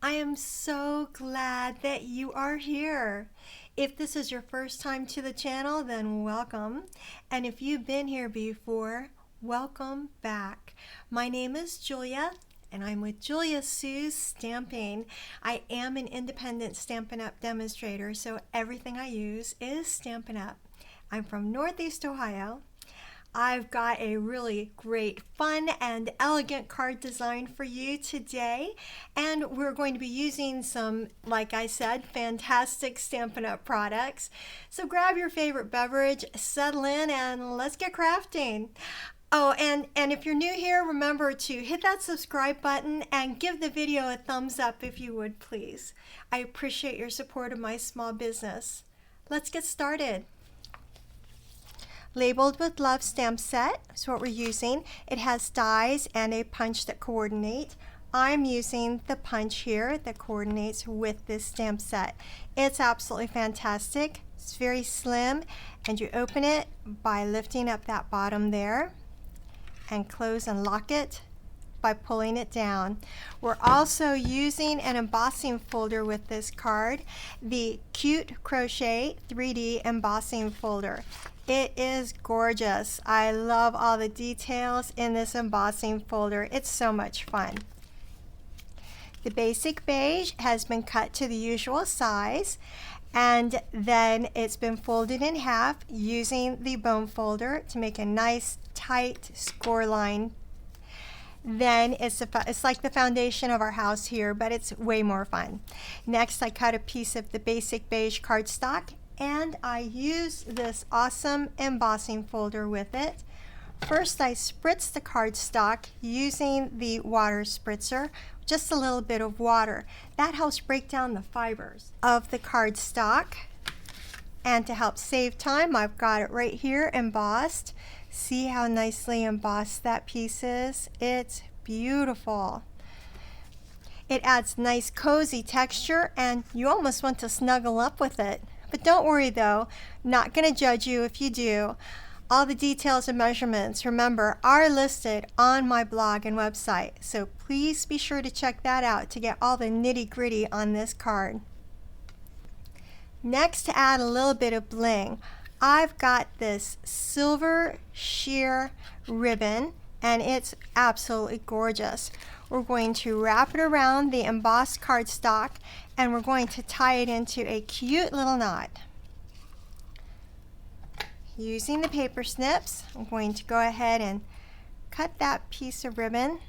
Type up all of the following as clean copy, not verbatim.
I am so glad that you are here. If this is your first time to the channel, then welcome. And if you've been here before, welcome back. My name is Julia, and I'm with Julia Sue's Stamping. I am an independent Stampin' Up! Demonstrator, so everything I use is Stampin' Up! I'm from Northeast Ohio. I've got a really great, fun, and elegant card design for you today. And we're going to be using some, like I said, fantastic Stampin' Up! Products. So grab your favorite beverage, settle in, and let's get crafting. Oh, and if you're new here, remember to hit that subscribe button and give the video a thumbs up if you would, please. I appreciate your support of my small business. Let's get started. Labeled with Love stamp set is what we're using. It has dies and a punch that coordinate. I'm using the punch here that coordinates with this stamp set. It's absolutely fantastic. It's very slim, and you open it by lifting up that bottom there and close and lock it by pulling it down. We're also using an embossing folder with this card, the Cute Crochet 3D embossing folder. It is gorgeous. I love all the details in this embossing folder. It's so much fun. The basic beige has been cut to the usual size, and then it's been folded in half using the bone folder to make a nice tight score line. Then it's like the foundation of our house here, but it's way more fun. Next, I cut a piece of the basic beige cardstock, and I use this awesome embossing folder with it. First, I spritz the cardstock using the water spritzer, just a little bit of water. That helps break down the fibers of the cardstock. And to help save time, I've got it right here embossed. See how nicely embossed that piece is? It's beautiful. It adds nice cozy texture, and you almost want to snuggle up with it. But don't worry though, not going to judge you if you do. All the details and measurements, remember, are listed on my blog and website, so please be sure to check that out to get all the nitty-gritty on this card. Next, to add a little bit of bling, I've got this silver sheer ribbon, and it's absolutely gorgeous. We're going to wrap it around the embossed cardstock, and we're going to tie it into a cute little knot. Using the paper snips, I'm going to go ahead and cut that piece of ribbon.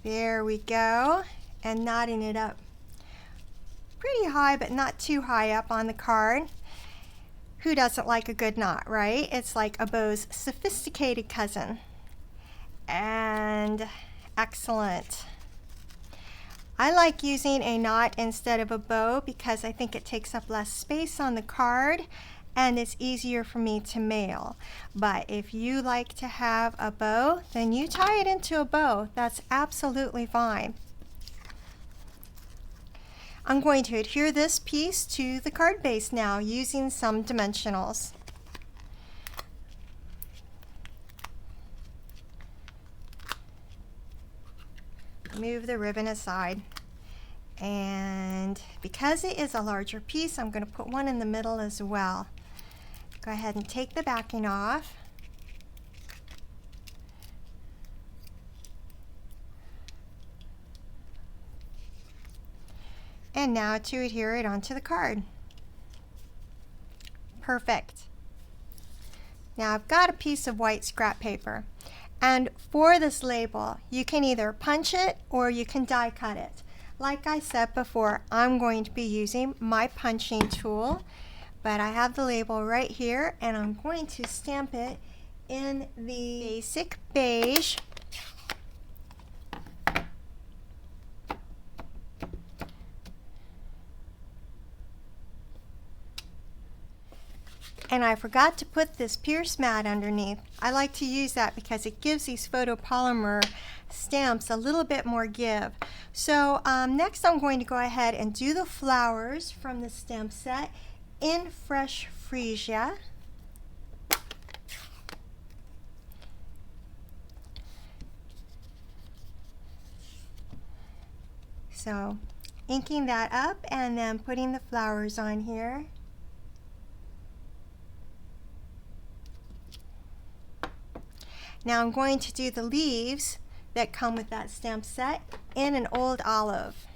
There we go, and knotting it up pretty high, but not too high up on the card. Who doesn't like a good knot, right? It's like a bow's sophisticated cousin. And excellent. I like using a knot instead of a bow because I think it takes up less space on the card and it's easier for me to mail. But if you like to have a bow, then you tie it into a bow. That's absolutely fine. I'm going to adhere this piece to the card base now using some dimensionals. Move the ribbon aside, and because it is a larger piece, I'm going to put one in the middle as well. Go ahead and take the backing off. And now to adhere it onto the card. Perfect. Now I've got a piece of white scrap paper. And for this label, you can either punch it or you can die cut it. Like I said before, I'm going to be using my punching tool, but I have the label right here, and I'm going to stamp it in the basic beige. And I forgot to put this pierce mat underneath. I like to use that because it gives these photopolymer stamps a little bit more give. So next I'm going to go ahead and do the flowers from the stamp set in fresh freesia. So inking that up and then putting the flowers on here. Now I'm going to do the leaves that come with that stamp set in an old olive.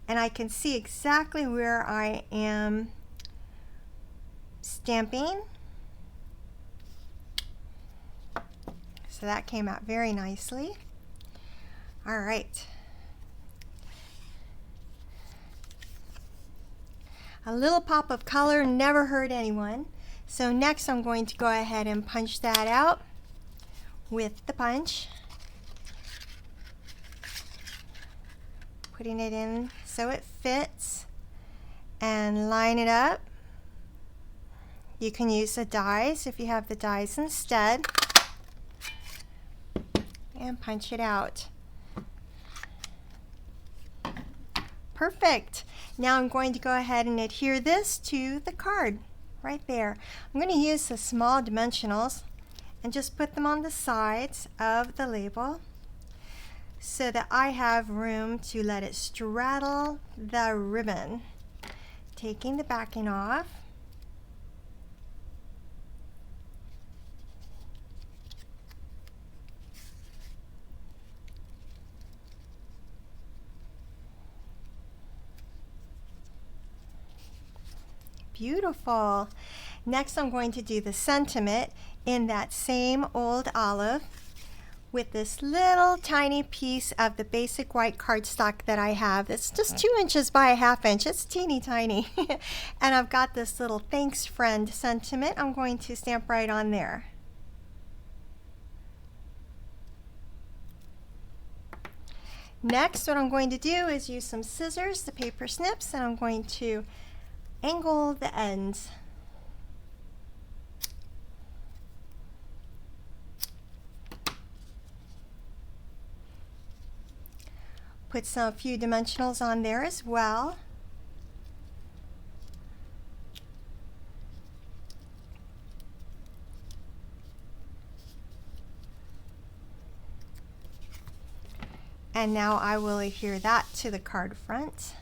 And I can see exactly where I am stamping. So that came out very nicely. All right. A little pop of color never hurt anyone. So next I'm going to go ahead and punch that out with the punch. Putting it in so it fits and line it up. You can use the dies if you have the dies instead. And punch it out. Perfect. Now I'm going to go ahead and adhere this to the card right there. I'm going to use the small dimensionals and just put them on the sides of the label so that I have room to let it straddle the ribbon. Taking the backing off. Beautiful. Next I'm going to do the sentiment in that same old olive with this little tiny piece of the basic white cardstock that I have. It's just 2 inches by 1/2 inch. It's teeny tiny. And I've got this little thanks friend sentiment I'm going to stamp right on there. Next, what I'm going to do is use some scissors, the paper snips, and I'm going to angle the ends. Put a few dimensionals on there as well. And now I will adhere that to the card front.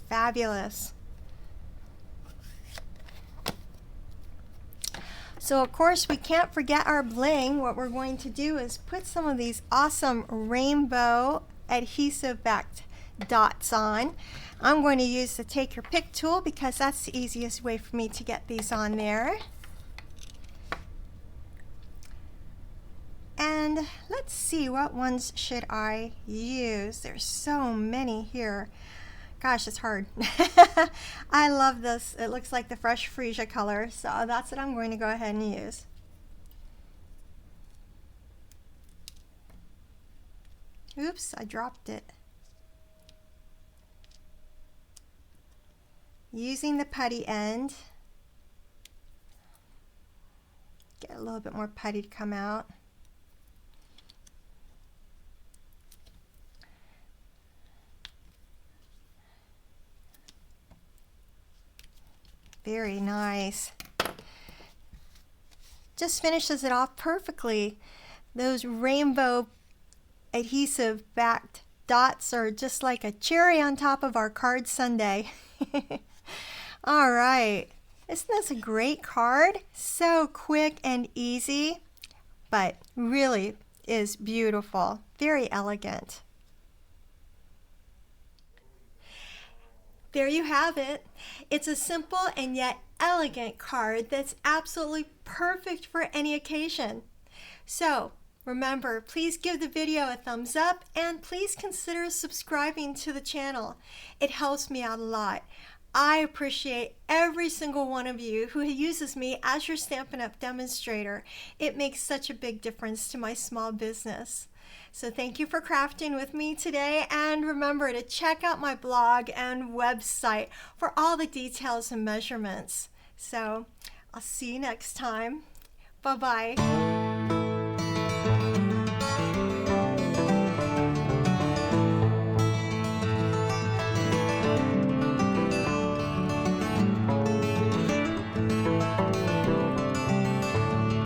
Fabulous. So of course we can't forget our bling. What we're going to do is put some of these awesome rainbow adhesive backed dots on. I'm going to use the take your pick tool because that's the easiest way for me to get these on there. And let's see, what ones should I use? There's so many here. Gosh, it's hard. I love this. It looks like the fresh freesia color, so that's what I'm going to go ahead and use. Oops, I dropped it. Using the putty end. Get a little bit more putty to come out. Very nice. Just finishes it off perfectly. Those rainbow adhesive backed dots are just like a cherry on top of our card sundae. All right. Isn't this a great card? So quick and easy, but really is beautiful. Very elegant. There you have it. It's a simple and yet elegant card that's absolutely perfect for any occasion. So remember, please give the video a thumbs up and please consider subscribing to the channel. It helps me out a lot. I appreciate every single one of you who uses me as your Stampin' Up! Demonstrator. It makes such a big difference to my small business. So thank you for crafting with me today, and remember to check out my blog and website for all the details and measurements. So I'll see you next time. Bye-bye.